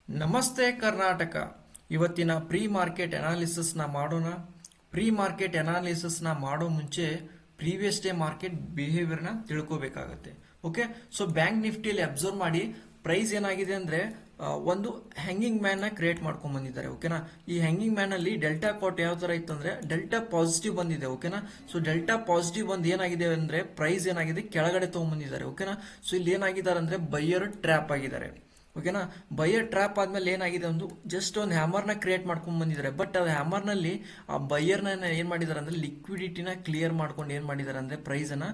ನಮಸ್ತೆ ಕರ್ನಾಟಕ. ಇವತ್ತಿನ pre market ಅನಾಲಿಸಿಸ್ನ ಮಾಡೋಣ. ಪ್ರೀ ಮಾರ್ಕೆಟ್ ಅನಾಲಿಸಿಸ್ನ ಮಾಡೋ ಮುಂಚೆ ಪ್ರೀವಿಯಸ್ ಡೇ ಮಾರ್ಕೆಟ್ ಬಿಹೇವಿಯರ್ನ ತಿಳ್ಕೋಬೇಕಾಗತ್ತೆ. ಓಕೆ, ಸೊ ಬ್ಯಾಂಕ್ ನಿಫ್ಟಿಯಲ್ಲಿ ಅಬ್ಸರ್ವ್ ಮಾಡಿ ಪ್ರೈಸ್ ಏನಾಗಿದೆ ಅಂದ್ರೆ ಒಂದು ಹ್ಯಾಂಗಿಂಗ್ ಮ್ಯಾನ್ ನ ಕ್ರಿಯೇಟ್ ಮಾಡ್ಕೊಂಡ್ ಬಂದಿದ್ದಾರೆ. ಓಕೆನಾ, ಈ ಹ್ಯಾಂಗಿಂಗ್ ಮ್ಯಾನ್ ಅಲ್ಲಿ ಡೆಲ್ಟಾ ಕಾಟ್ ಯಾವ ತರ ಇತ್ತು ಅಂದ್ರೆ ಡೆಲ್ಟಾ ಪಾಸಿಟಿವ್ ಬಂದಿದೆ. ಓಕೆನಾ, ಸೊ ಡೆಲ್ಟಾ ಪಾಸಿಟಿವ್ ಬಂದು ಏನಾಗಿದೆ ಅಂದ್ರೆ ಪ್ರೈಸ್ ಏನಾಗಿದೆ ಕೆಳಗಡೆ ತಗೊಂಡ್ಬಂದಿದ್ದಾರೆ. ಓಕೆನಾ, ಸೊ ಇಲ್ಲಿ ಏನಾಗಿದ್ದಾರೆ ಅಂದ್ರೆ ಬೈಯರ್ ಟ್ರ್ಯಾಪ್ ಆಗಿದ್ದಾರೆ. ಓಕೆನಾ, ಬೈಯರ್ ಟ್ರ್ಯಾಪ್ ಆದ್ಮೇಲೆ ಏನಾಗಿದೆ ಒಂದು ಜಸ್ಟ್ ಒಂದು ಹ್ಯಾಮರ್ನ ಕ್ರಿಯೇಟ್ ಮಾಡ್ಕೊಂಡ್ ಬಂದಿದ್ದಾರೆ. ಬಟ್ ಅದು ಹ್ಯಾಮರ್ನಲ್ಲಿ ಆ ಬೈಯರ್ನ ಏನ್ ಮಾಡಿದ್ದಾರೆ ಅಂದ್ರೆ ಲಿಕ್ವಿಡಿಟಿನ ಕ್ಲಿಯರ್ ಮಾಡ್ಕೊಂಡು ಏನ್ ಮಾಡಿದ್ದಾರೆ ಅಂದ್ರೆ ಪ್ರೈಸ್ ಅನ್ನ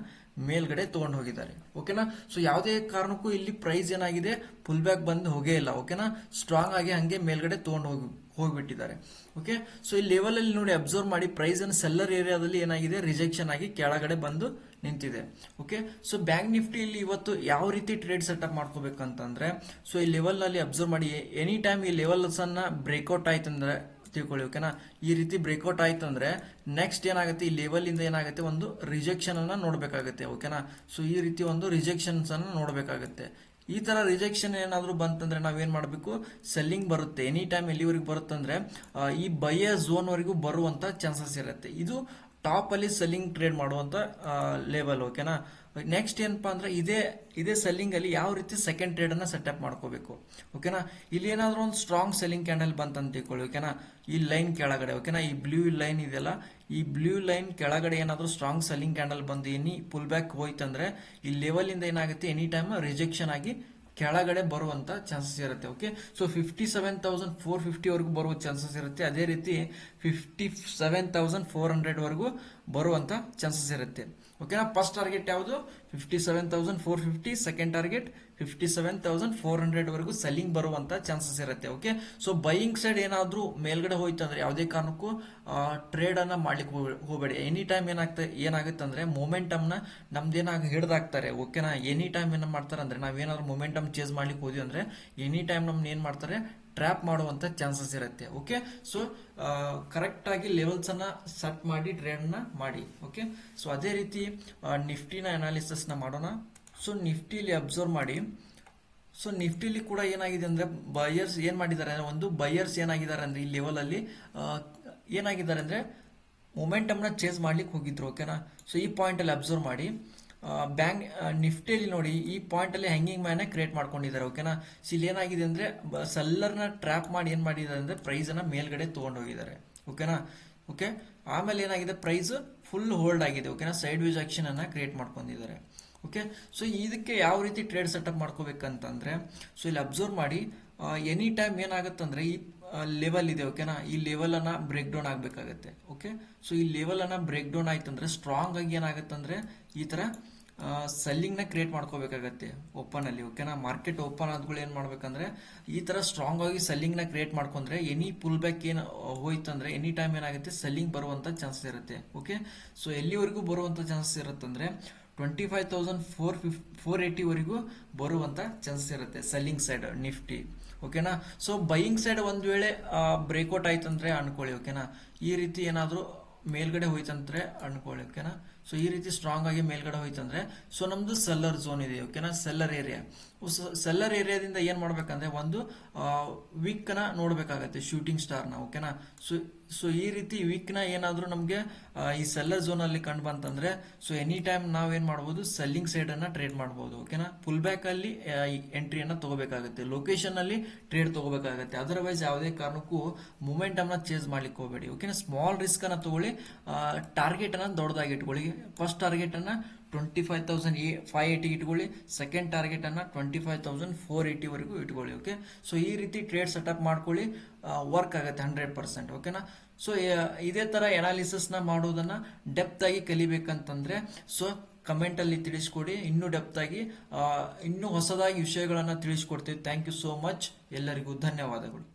ಮೇಲ್ಗಡೆ ತಗೊಂಡು ಹೋಗಿದ್ದಾರೆ. ಓಕೆನಾ, ಸೊ ಯಾವುದೇ ಕಾರಣಕ್ಕೂ ಇಲ್ಲಿ ಪ್ರೈಸ್ ಏನಾಗಿದೆ ಫುಲ್ ಬ್ಯಾಕ್ ಬಂದು ಹೋಗೇ ಇಲ್ಲ. ಓಕೆನಾ, ಸ್ಟ್ರಾಂಗ್ ಆಗಿ ಹಂಗೆ ಮೇಲ್ಗಡೆ ತಗೊಂಡು ಹೋಗ್ಬಿಟ್ಟಿದ್ದಾರೆ. ಓಕೆ, ಸೊ ಈ ಲೆವೆಲ್ ಅಲ್ಲಿ ನೋಡಿ ಅಬ್ಸರ್ವ್ ಮಾಡಿ ಪ್ರೈಸ್ ಅನ್ನು ಸೆಲ್ಲರ್ ಏರಿಯಾದಲ್ಲಿ ಏನಾಗಿದೆ ರಿಜೆಕ್ಷನ್ ಆಗಿ ಕೆಳಗಡೆ ಬಂದು ನಿಂತಿದೆ. ಓಕೆ, ಸೊ ಬ್ಯಾಂಕ್ ನಿಫ್ಟಿಯಲ್ಲಿ ಇವತ್ತು ಯಾವ ರೀತಿ ಟ್ರೇಡ್ ಸೆಟಪ್ ಮಾಡ್ಕೋಬೇಕಂತಂದ್ರೆ ಸೊ ಈ ಲೆವೆಲ್ ನಲ್ಲಿ ಅಬ್ಸರ್ವ್ ಮಾಡಿ ಎನಿ ಟೈಮ್ ಈ ಲೆವೆಲ್ಸ್ ಅನ್ನ ಬ್ರೇಕ್ಔಟ್ ಆಯ್ತಂದ್ರೆ ತಿಳ್ಕೊಳ್ಳಿ. ಓಕೆನಾ, ಈ ರೀತಿ ಬ್ರೇಕ್ಔಟ್ ಆಯ್ತು ಅಂದ್ರೆ ನೆಕ್ಸ್ಟ್ ಏನಾಗುತ್ತೆ ಈ ಲೆವೆಲ್ ಇಂದ ಏನಾಗುತ್ತೆ ಒಂದು ರಿಜೆಕ್ಷನ್ ಅನ್ನ ನೋಡ್ಬೇಕಾಗುತ್ತೆ. ಓಕೆನಾ, ಸೊ ಈ ರೀತಿ ಒಂದು ರಿಜೆಕ್ಷನ್ಸ್ ಅನ್ನ ನೋಡ್ಬೇಕಾಗುತ್ತೆ. ಈ ತರ ರಿಜೆಕ್ಷನ್ ಏನಾದ್ರು ಬಂತಂದ್ರೆ ನಾವೇನ್ ಮಾಡಬೇಕು, ಸೆಲ್ಲಿಂಗ್ ಬರುತ್ತೆ. ಎನಿ ಟೈಮ್ ಎಲ್ಲಿವರೆಗೂ ಬರುತ್ತಂದ್ರೆ ಈ ಬೈಯರ್ ಝೋನ್ ವರೆಗೂ ಬರುವಂತ ಚಾನ್ಸಸ್ ಇರುತ್ತೆ. ಇದು ಟಾಪ್ ಅಲ್ಲಿ ಸೆಲ್ಲಿಂಗ್ ಟ್ರೇಡ್ ಮಾಡುವಂತ ಲೆವೆಲ್. ಓಕೆನಾ, ನೆಕ್ಸ್ಟ್ ಏನಪ್ಪಾ ಅಂದ್ರೆ ಇದೇ ಸೆಲ್ಲಿಂಗ್ ಅಲ್ಲಿ ಯಾವ ರೀತಿ ಸೆಕೆಂಡ್ ಟ್ರೇಡ್ ಅನ್ನ ಸೆಟಪ್ ಮಾಡ್ಕೋಬೇಕು. ಓಕೆನಾ, ಇಲ್ಲಿ ಏನಾದ್ರೂ ಒಂದು ಸ್ಟ್ರಾಂಗ್ ಸೆಲ್ಲಿಂಗ್ ಕ್ಯಾಂಡಲ್ ಬಂತಂತ ತಿಳ್ಕೊಳ್ಳಿ. ಓಕೆನಾ, ಈ ಲೈನ್ ಕೆಳಗಡೆ ಓಕೆನಾ ಈ ಬ್ಲೂ ಲೈನ್ ಇದೆಯಲ್ಲ ಈ ಬ್ಲೂ ಲೈನ್ ಕೆಳಗಡೆ ಏನಾದ್ರೂ ಸ್ಟ್ರಾಂಗ್ ಸೆಲ್ಲಿಂಗ್ ಕ್ಯಾಂಡಲ್ ಬಂದು ಎನಿ ಪುಲ್ ಬ್ಯಾಕ್ ಹೋಯ್ತಂದ್ರೆ ಈ ಲೆವೆಲ್ ಇಂದ ಏನಾಗುತ್ತೆ ಎನಿ ಟೈಮ್ ರಿಜೆಕ್ಷನ್ ಆಗಿ ಕೆಳಗಡೆ ಬರುವಂತ ಚಾನ್ಸಸ್ ಇರುತ್ತೆ. ಓಕೆ, ಸೊ 57,450 ವರೆಗೂ ಬರುವ ಚಾನ್ಸಸ್ ಇರುತ್ತೆ. ಅದೇ ರೀತಿ 57,400 ವರೆಗೂ ಬರುವಂತ ಚಾನ್ಸಸ್ ಇರುತ್ತೆ. ಓಕೆನಾ, ಫಸ್ಟ್ ಟಾರ್ಗೆಟ್ ಯಾವುದು 57,450, ಸೆಕೆಂಡ್ ಟಾರ್ಗೆಟ್ 57,400 ವರೆಗೂ ಸೆಲ್ಲಿಂಗ್ ಬರುವಂತ ಚಾನ್ಸಸ್ ಇರುತ್ತೆ. ಓಕೆ, ಸೊ ಬೈಯಿಂಗ್ ಸೈಡ್ ಏನಾದ್ರೂ ಮೇಲ್ಗಡೆ ಹೋಯ್ತಂದ್ರೆ ಯಾವುದೇ ಕಾರಣಕ್ಕೂ ಟ್ರೇಡ್ ಅನ್ನ ಮಾಡ್ಲಿಕ್ಕೆ ಹೋಗಬೇಡಿ. ಎನಿ ಟೈಮ್ ಏನಾಗುತ್ತೆ ಅಂದ್ರೆ ಮೊಮೆಂಟಮ್ ನ ನಮ್ದೇನಾಗ ಹಿಡ್ದಾಕ್ತಾರೆ. ಓಕೆನಾ, ಎನಿ ಟೈಮ್ ಏನ ಮಾಡ್ತಾರೆ ಅಂದ್ರೆ ನಾವೇನಾದ್ರೂ ಮೊಮೆಂಟಮ್ ಚೇಂಜ್ ಮಾಡ್ಲಿಕ್ಕೆ ಹೋದ್ವಿ ಅಂದ್ರೆ ಎನಿ ಟೈಮ್ ನಮ್ನ ಏನ್ ಮಾಡ್ತಾರೆ ಟ್ರ್ಯಾಪ್ ಮಾಡುವಂತ ಚಾನ್ಸಸ್ ಇರುತ್ತೆ. ಓಕೆ, ಸೊ ಕರೆಕ್ಟ್ ಆಗಿ ಲೆವೆಲ್ಸ್ ಅನ್ನ ಸೆಟ್ ಮಾಡಿ ಟ್ರೇಡ್ ನ ಮಾಡಿ. ಓಕೆ, ಸೊ ಅದೇ ರೀತಿ ನಿಫ್ಟಿನ ಅನಾಲಿಸಿಸ್ ನ ಮಾಡೋಣ. ಸೊ ನಿಫ್ಟಿಲಿ ಅಬ್ಸರ್ವ್ ಮಾಡಿ ಸೊ ನಿಫ್ಟಿಲಿ ಕೂಡ ಏನಾಗಿದೆ ಅಂದ್ರೆ ಬಯರ್ಸ್ ಏನ್ ಮಾಡಿದ್ದಾರೆ ಒಂದು ಬಯರ್ಸ್ ಏನಾಗಿದ್ದಾರೆ ಅಂದ್ರೆ ಈ ಲೆವೆಲ್ ಅಲ್ಲಿ ಏನಾಗಿದ್ದಾರೆ ಅಂದ್ರೆ ಮೊಮೆಂಟಮ್ ನ ಚೇಂಜ್ ಮಾಡ್ಲಿಕ್ಕೆ ಹೋಗಿದ್ರು. ಓಕೆನಾ, ಸೊ ಈ ಪಾಯಿಂಟ್ ಅಲ್ಲಿ ಅಬ್ಸರ್ವ್ ಮಾಡಿ ಬ್ಯಾಂಕ್ ನಿಫ್ಟಿಯಲ್ಲಿ ನೋಡಿ ಈ ಪಾಯಿಂಟ್ ಅಲ್ಲಿ ಹ್ಯಾಂಗಿಂಗ್ ಮ್ಯಾನ್ ಕ್ರಿಯೇಟ್ ಮಾಡ್ಕೊಂಡಿದ್ದಾರೆ. ಓಕೆನಾ, ಸೊ ಇಲ್ಲಿ ಏನಾಗಿದೆ ಅಂದ್ರೆ ಸೆಲ್ಲರ್ ನ ಟ್ರ್ಯಾಪ್ ಮಾಡಿ ಏನ್ ಮಾಡಿದ್ದಾರೆ ಅಂದ್ರೆ ಪ್ರೈಸ್ ಅನ್ನ ಮೇಲ್ಗಡೆ ತಗೊಂಡು ಹೋಗಿದ್ದಾರೆ. ಓಕೆನಾ, ಓಕೆ, ಆಮೇಲೆ ಏನಾಗಿದೆ ಪ್ರೈಸ್ ಫುಲ್ ಹೋಲ್ಡ್ ಆಗಿದೆ. ಓಕೆನಾ, ಸೈಡ್ ವೇಸ್ ಆಕ್ಷನ್ ಅನ್ನ ಕ್ರಿಯೇಟ್ ಮಾಡ್ಕೊಂಡಿದ್ದಾರೆ. ಓಕೆ, ಸೊ ಇದಕ್ಕೆ ಯಾವ ರೀತಿ ಟ್ರೇಡ್ ಸೆಟಪ್ ಮಾಡ್ಕೋಬೇಕಂತಂದ್ರೆ ಸೊ ಇಲ್ಲಿ ಅಬ್ಸರ್ವ್ ಮಾಡಿ ಎನಿ ಟೈಮ್ ಏನಾಗುತ್ತಂದ್ರೆ ಈ ಲೆವೆಲ್ ಇದೆ. ಓಕೆನಾ, ಈ ಲೆವೆಲ್ ಅನ್ನ ಬ್ರೇಕ್ ಡೌನ್ ಆಗ್ಬೇಕಾಗತ್ತೆ. ಓಕೆ, ಸೊ ಈ ಲೆವೆಲ್ ಅನ್ನ ಬ್ರೇಕ್ ಡೌನ್ ಆಯ್ತಂದ್ರೆ ಸ್ಟ್ರಾಂಗ್ ಆಗಿ ಏನಾಗುತ್ತಂದ್ರೆ ಈ ತರ ಸೆಲ್ಲಿಂಗ್ ನ ಕ್ರಿಯೇಟ್ ಮಾಡ್ಕೋಬೇಕಾಗತ್ತೆ ಓಪನ್ ಅಲ್ಲಿ. ಓಕೆನಾ, ಮಾರ್ಕೆಟ್ ಓಪನ್ ಆದ್ಗಳು ಏನ್ ಮಾಡ್ಬೇಕಂದ್ರೆ ಈ ತರ ಸ್ಟ್ರಾಂಗ್ ಆಗಿ ಸೆಲ್ಲಿಂಗ್ ನ ಕ್ರಿಯೇಟ್ ಮಾಡ್ಕೊಂಡ್ರೆ ಎನಿ ಪುಲ್ ಬ್ಯಾಕ್ ಏನ್ ಹೋಯ್ತಂದ್ರೆ ಎನಿ ಟೈಮ್ ಏನಾಗುತ್ತೆ ಸೆಲ್ಲಿಂಗ್ ಬರುವಂತ ಚಾನ್ಸಸ್ ಇರುತ್ತೆ. ಓಕೆ, ಸೊ ಎಲ್ಲಿವರೆಗೂ ಬರುವಂತ ಚಾನ್ಸಸ್ ಇರುತ್ತಂದ್ರೆ 25,480 ವರೆಗೂ ಬರುವಂತ ಚಾನ್ಸಸ್ ಇರುತ್ತೆ ಸೆಲ್ಲಿಂಗ್ ಸೈಡ್ ನಿಫ್ಟಿ. ಓಕೆನಾ, ಸೊ ಬೈಯಿಂಗ್ ಸೈಡ್ ಒಂದ್ ವೇಳೆ ಬ್ರೇಕ್ಔಟ್ ಆಯ್ತಂದ್ರೆ ಅನ್ಕೊಳ್ಳಿ. ಓಕೆನಾ, ಈ ರೀತಿ ಏನಾದ್ರೂ ಮೇಲ್ಗಡೆ ಹೋಯ್ತಂದ್ರೆ ಅನ್ಕೊಳ್ಳಿ. ಓಕೆನಾ, ಸೊ ಈ ರೀತಿ ಸ್ಟ್ರಾಂಗ್ ಆಗಿ ಮೇಲ್ಗಡೆ ಹೋಯ್ತಂದ್ರೆ ಸೊ ನಮ್ದು ಸೆಲ್ಲರ್ ಝೋನ್ ಇದೆ. ಓಕೆನಾ, ಸೆಲ್ಲರ್ ಏರಿಯಾ. ಸೆಲ್ಲರ್ ಏರಿಯಾದಿಂದ ಏನ್ ಮಾಡ್ಬೇಕಂದ್ರೆ ಒಂದು ವೀಕ್ ನ ನೋಡ್ಬೇಕಾಗತ್ತೆ ಶೂಟಿಂಗ್ ಸ್ಟಾರ್ ನ. ಓಕೆನಾ, ಸೊ ಈ ರೀತಿ ವೀಕ್ ನ ಏನಾದ್ರೂ ನಮ್ಗೆ ಈ ಸೆಲ್ಲರ್ ಝೋನ್ ಅಲ್ಲಿ ಕಂಡು ಬಂತಂದ್ರೆ ಸೊ ಎನಿ ಟೈಮ್ ನಾವ್ ಏನ್ ಮಾಡಬಹುದು ಸೆಲ್ಲಿಂಗ್ ಸೈಡ್ ಅನ್ನ ಟ್ರೇಡ್ ಮಾಡಬಹುದು. ಓಕೆನಾ, ಫುಲ್ ಬ್ಯಾಕ್ ಅಲ್ಲಿ ಎಂಟ್ರಿಯನ್ನ ತಗೋಬೇಕಾಗುತ್ತೆ, ಲೊಕೇಶನ್ ಅಲ್ಲಿ ಟ್ರೇಡ್ ತಗೋಬೇಕಾಗುತ್ತೆ. ಅದರ್ವೈಸ್ ಯಾವುದೇ ಕಾರಣಕ್ಕೂ ಮೊಮೆಂಟಮ್ ನ ಚೇಂಜ್ ಮಾಡ್ಲಿಕ್ಕೆ ಹೋಗಬೇಡಿ. ಓಕೆನಾ, ಸ್ಮಾಲ್ ರಿಸ್ಕ್ ಅನ್ನ ತಗೊಳ್ಳಿ, ಟಾರ್ಗೆಟ್ ಅನ್ನ ದೊಡ್ಡದಾಗಿ ಇಟ್ಕೊಳ್ಳಿ. ಫಸ್ಟ್ ಟಾರ್ಗೆಟ್ ಅನ್ನ 25,580 ಇಟ್ಕೊಳ್ಳಿ, ಸೆಕೆಂಡ್ ಟಾರ್ಗೆಟ್ ಅನ್ನ 25,480 ವರೆಗೂ ಇಟ್ಕೊಳ್ಳಿ. ಓಕೆ, ಸೊ ಈ ರೀತಿ ಟ್ರೇಡ್ ಸೆಟಪ್ ಮಾಡ್ಕೊಳ್ಳಿ, ವರ್ಕ್ ಆಗುತ್ತೆ 100%. ಓಕೆನಾ, ಸೊ ಇದೇ ತರ ಅನಾಲಿಸಿಸ್ ನ ಮಾಡೋದನ್ನ ಡೆಪ್ತ್ ಆಗಿ ಕಲಿಬೇಕಂತಂದ್ರೆ ಸೊ ಕಮೆಂಟ್ ಅಲ್ಲಿ ತಿಳಿಸ್ಕೊಡಿ, ಇನ್ನೂ ಡೆಪ್ತ್ ಆಗಿ ಇನ್ನೂ ಹೊಸದಾಗಿ ವಿಷಯಗಳನ್ನ ತಿಳಿಸ್ಕೊಡ್ತೀವಿ. ಥ್ಯಾಂಕ್ ಯು ಸೋ ಮಚ್, ಎಲ್ಲರಿಗೂ ಧನ್ಯವಾದಗಳು.